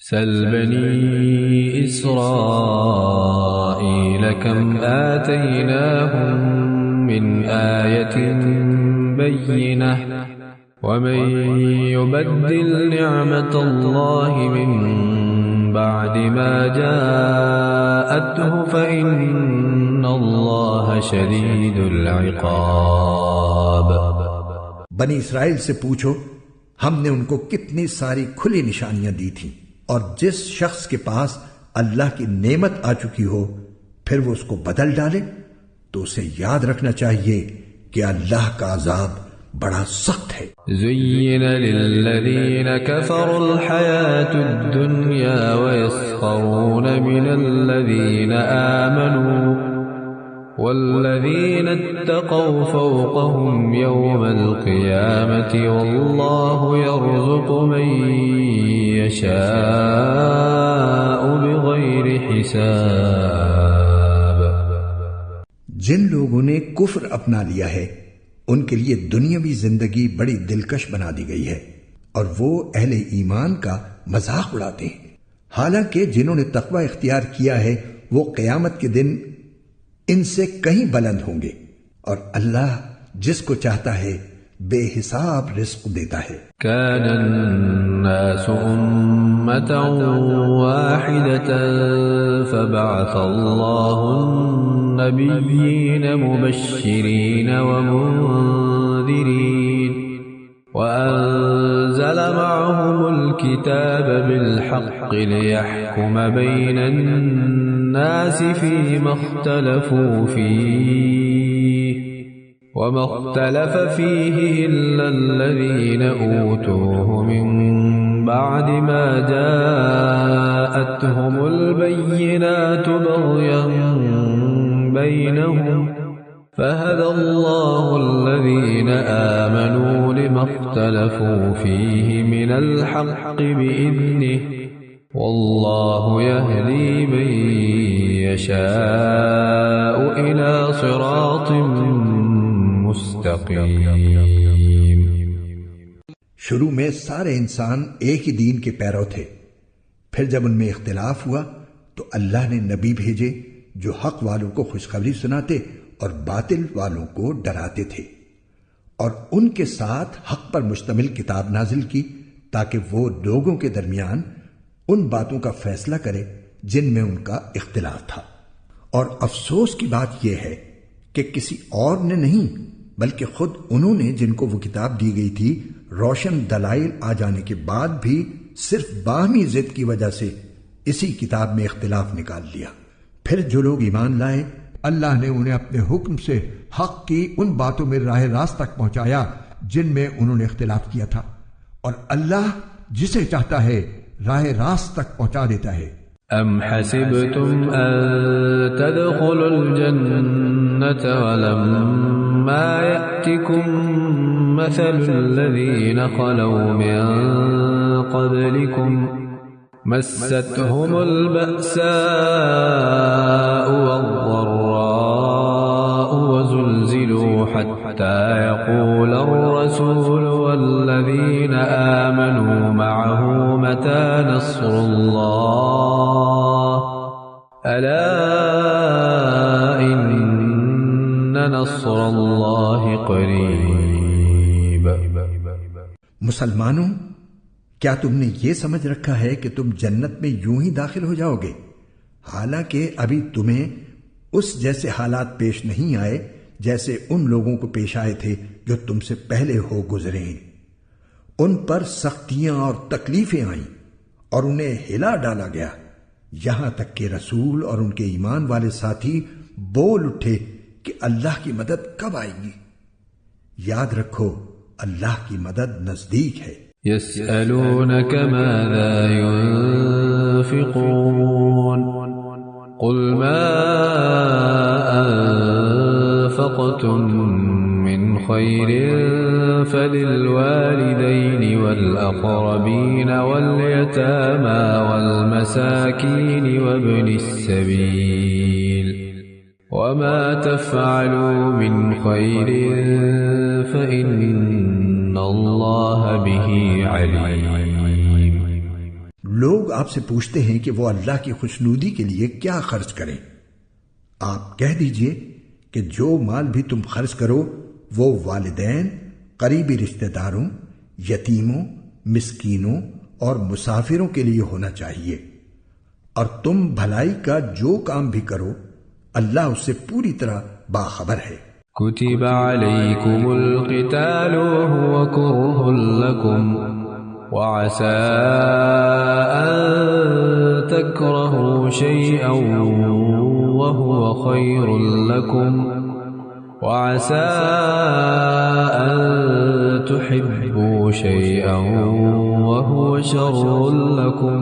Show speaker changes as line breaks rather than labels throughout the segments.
سل بني إسرائيل كم آتيناهم من آية بينة ومن يبدل نعمة الله من بعد ما جاءته فإن الله شديد العقاب۔
بنی اسرائیل سے پوچھو ہم نے ان کو کتنی ساری کھلی نشانیاں دی تھیں، اور جس شخص کے پاس اللہ کی نعمت آ چکی ہو پھر وہ اس کو بدل ڈالے تو اسے یاد رکھنا چاہیے کہ اللہ کا عذاب بڑا سخت ہے۔
زين للذين كفروا الحياة الدنيا ويسخرون من الذين آمنوا والذين اتقوا فوقهم يوم القيامة والله يرزق من يشاء بغير حساب۔
جن لوگوں نے کفر اپنا لیا ہے ان کے لیے دنیاوی زندگی بڑی دلکش بنا دی گئی ہے اور وہ اہل ایمان کا مذاق اڑاتے ہیں، حالانکہ جنہوں نے تقوی اختیار کیا ہے وہ قیامت کے دن ان سے کہیں بلند ہوں گے، اور اللہ جس کو چاہتا ہے بے حساب رزق دیتا ہے۔
كان الناس أمة واحدة فبعث الله النبيين مبشرين ومنذرين وأنزل معهم الكتاب بالحق ليحكم بين الناس فيما اختلفوا فيه وما اختلف فيه إلا الذين أوتوه من بعد ما جاءتهم البينات بغيا بينهم فهدى الله الذين آمنوا لما اختلفوا فيه من الحق بإذنه والله يهدي من يشاء إلى صراط مستقیم۔
شروع میں سارے انسان ایک ہی دین کے پیرو تھے، پھر جب ان میں اختلاف ہوا تو اللہ نے نبی بھیجے جو حق والوں کو خوشخبری سناتے اور باطل والوں کو ڈراتے تھے، اور ان کے ساتھ حق پر مشتمل کتاب نازل کی تاکہ وہ لوگوں کے درمیان ان باتوں کا فیصلہ کرے جن میں ان کا اختلاف تھا۔ اور افسوس کی بات یہ ہے کہ کسی اور نے نہیں بلکہ خود انہوں نے جن کو وہ کتاب دی گئی تھی روشن دلائل آ جانے کے بعد بھی صرف باہمی ضد کی وجہ سے اسی کتاب میں اختلاف نکال لیا۔ پھر جو لوگ ایمان لائے اللہ نے انہیں اپنے حکم سے حق کی ان باتوں میں راہ راست تک پہنچایا جن میں انہوں نے اختلاف کیا تھا، اور اللہ جسے چاہتا ہے راہ راست تک پہنچا دیتا ہے۔
ام حسبتم ان تدخلوا الجنة ولما يأتكم مثل الذين خلوا من قبلكم مستهم البأساء والضراء وزلزلوا حتى يقول الرسول والذين آمنوا معه متى نصر الله ألا إن نصر الله قريب۔
مسلمانوں، کیا تم نے یہ سمجھ رکھا ہے کہ تم جنت میں یوں ہی داخل ہو جاؤ گے، حالانکہ ابھی تمہیں اس جیسے حالات پیش نہیں آئے جیسے ان لوگوں کو پیش آئے تھے جو تم سے پہلے ہو گزرے ہیں۔ ان پر سختیاں اور تکلیفیں آئیں اور انہیں ہلا ڈالا گیا، یہاں تک کہ رسول اور ان کے ایمان والے ساتھی بول اٹھے کہ اللہ کی مدد کب آئے گی۔ یاد رکھو اللہ کی مدد نزدیک ہے۔
يسألونك ماذا ينفقون قل ما أنفقتم من خير فللوالدين والأقربين واليتامى والمساكين وابن السبيل وما تفعلوا من خير فإن اللہ به علیم۔
لوگ آپ سے پوچھتے ہیں کہ وہ اللہ کی خوشنودی کے لیے کیا خرچ کریں۔ آپ کہہ دیجئے کہ جو مال بھی تم خرچ کرو وہ والدین، قریبی رشتہ داروں، یتیموں، مسکینوں اور مسافروں کے لیے ہونا چاہیے، اور تم بھلائی کا جو کام بھی کرو اللہ اس سے پوری طرح باخبر ہے۔
كتب عليكم القتال وهو كره لكم وعسى أن تكرهوا شيئا وهو خير لكم وعسى أن تحبوا شيئا وهو شر لكم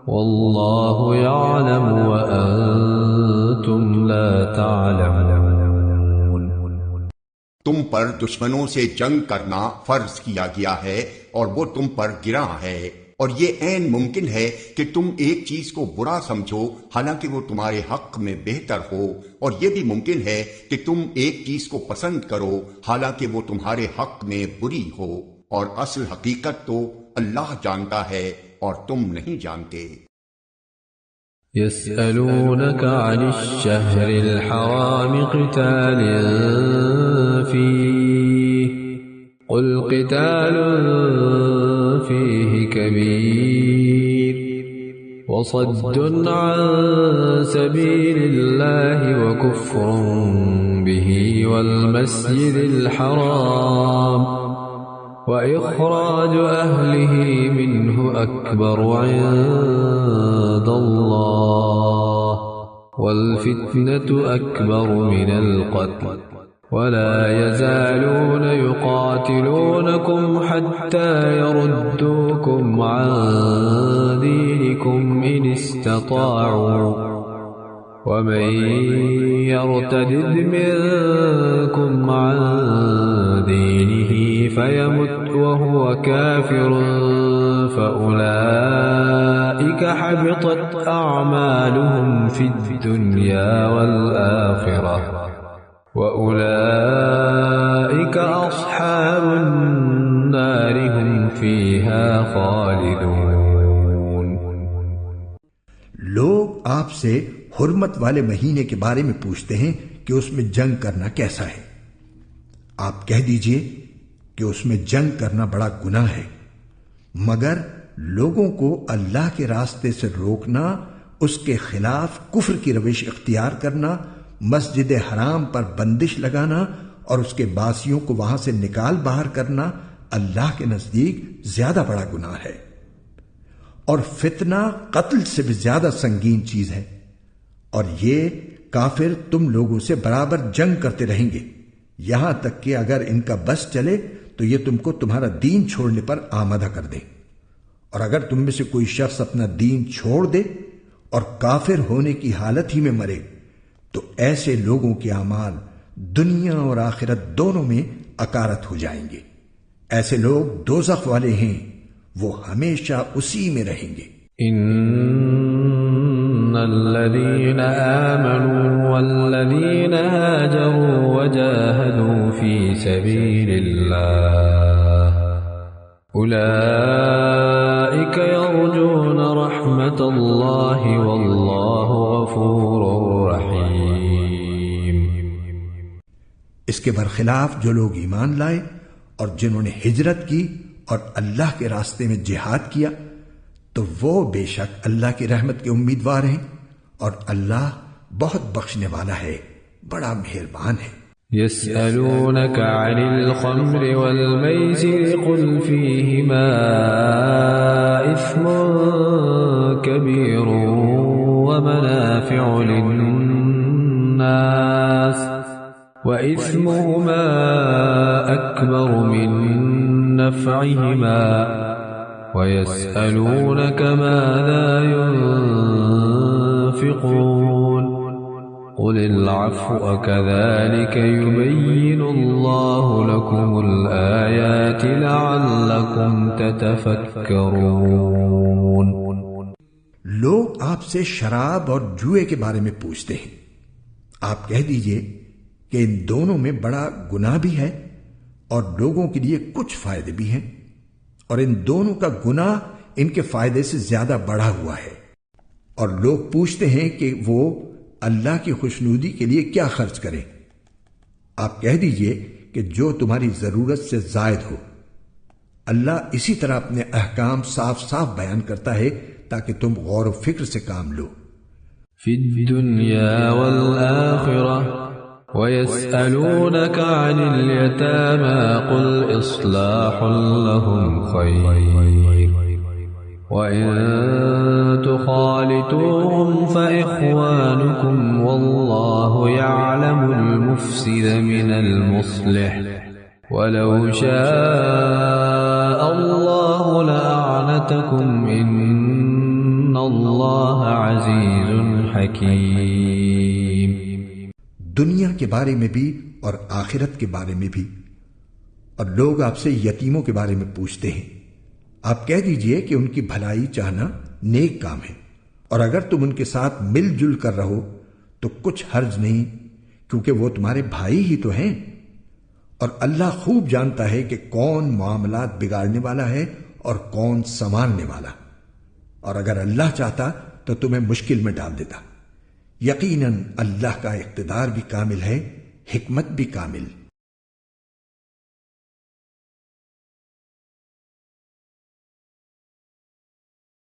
والله يعلم وأنتم لا تعلمون۔
تم پر دشمنوں سے جنگ کرنا فرض کیا گیا ہے اور وہ تم پر گراں ہے، اور یہ عین ممکن ہے کہ تم ایک چیز کو برا سمجھو حالانکہ وہ تمہارے حق میں بہتر ہو، اور یہ بھی ممکن ہے کہ تم ایک چیز کو پسند کرو حالانکہ وہ تمہارے حق میں بری ہو، اور اصل حقیقت تو اللہ جانتا ہے اور تم نہیں جانتے۔
يسألونك عن الشهر الحرام قتال فيه قل قتال فيه كبير وصد عن سبيل الله وكفر به والمسجد الحرام وإخراج أهله منه أكبر عند الله والفتنة أكبر من القتل ولا يزالون يقاتلونكم حتى يردوكم عن دينكم إن استطاعوا ومن يرتد منكم عن دينه فيمت وهو كافر فأولئك حبطت أعمالهم في الدنيا والآخرة وأولئك أصحاب النار هم فيها خالدون۔
لوگ آپ سے حرمت والے مہینے کے بارے میں پوچھتے ہیں کہ اس میں جنگ کرنا کیسا ہے۔ آپ کہہ دیجئے کہ اس میں جنگ کرنا بڑا گناہ ہے، مگر لوگوں کو اللہ کے راستے سے روکنا، اس کے خلاف کفر کی روش اختیار کرنا، مسجد حرام پر بندش لگانا اور اس کے باسیوں کو وہاں سے نکال باہر کرنا اللہ کے نزدیک زیادہ بڑا گناہ ہے، اور فتنہ قتل سے بھی زیادہ سنگین چیز ہے، اور یہ کافر تم لوگوں سے برابر جنگ کرتے رہیں گے یہاں تک کہ اگر ان کا بس چلے تو یہ تم کو تمہارا دین چھوڑنے پر آمادہ کر دیں، اور اگر تم میں سے کوئی شخص اپنا دین چھوڑ دے اور کافر ہونے کی حالت ہی میں مرے تو ایسے لوگوں کے اعمال دنیا اور آخرت دونوں میں اکارت ہو جائیں گے۔ ایسے لوگ دوزخ والے ہیں، وہ ہمیشہ اسی میں رہیں گے۔
ان الذين آمنوا والذين هاجروا وجاهدوا في سبيل الله أولئك يرجون رحمة الله والله غفور رحيم۔
اس کے برخلاف جو لوگ ایمان لائے اور جنہوں نے ہجرت کی اور اللہ کے راستے میں جہاد کیا تو وہ بے شک اللہ کی رحمت کے امیدوار ہیں، اور اللہ بہت بخشنے والا ہے، بڑا مہربان ہے۔
يسألونك عن الخمر والميسر قل فيهما إثم كبير ومنافع للناس وإثمهما أكبر من نفعهما ويسألونك ماذا ينفقون قل العفو كذلك يبين الله لكم الآيات لعلكم تتفكرون۔
لوگ آپ سے شراب اور جوئے کے بارے میں پوچھتے ہیں، آپ کہہ دیجئے کہ ان دونوں میں بڑا گناہ بھی ہے اور لوگوں کے لیے کچھ فائدے بھی ہیں، اور ان دونوں کا گناہ ان کے فائدے سے زیادہ بڑھا ہوا ہے، اور لوگ پوچھتے ہیں کہ وہ اللہ کی خوشنودی کے لیے کیا خرچ کریں۔ آپ کہہ دیجئے کہ جو تمہاری ضرورت سے زائد ہو۔ اللہ اسی طرح اپنے احکام صاف صاف بیان کرتا ہے تاکہ تم غور و فکر سے کام لو۔
فی الدنیا والآخرہ وَيَسْأَلُونَكَ عَنِ الْيَتَامَى قُلْ إِصْلَاحٌ لَهُمْ خَيْرٌ وَإِن تُخَالِطُوهُمْ فَإِخْوَانُكُمْ وَاللَّهُ يَعْلَمُ الْمُفْسِدَ مِنَ الْمُصْلِحِ وَلَوْ شَاءَ اللَّهُ لَأَعْنَتَكُمْ إِنَّ اللَّهَ عَزِيزٌ حَكِيمٌ۔
دنیا کے بارے میں بھی اور آخرت کے بارے میں بھی، اور لوگ آپ سے یتیموں کے بارے میں پوچھتے ہیں۔ آپ کہہ دیجئے کہ ان کی بھلائی چاہنا نیک کام ہے، اور اگر تم ان کے ساتھ مل جل کر رہو تو کچھ حرج نہیں، کیونکہ وہ تمہارے بھائی ہی تو ہیں۔ اور اللہ خوب جانتا ہے کہ کون معاملات بگاڑنے والا ہے اور کون سنوارنے والا، اور اگر اللہ چاہتا تو تمہیں مشکل میں ڈال دیتا۔ یقیناً اللہ کا اقتدار بھی کامل ہے، حکمت بھی کامل۔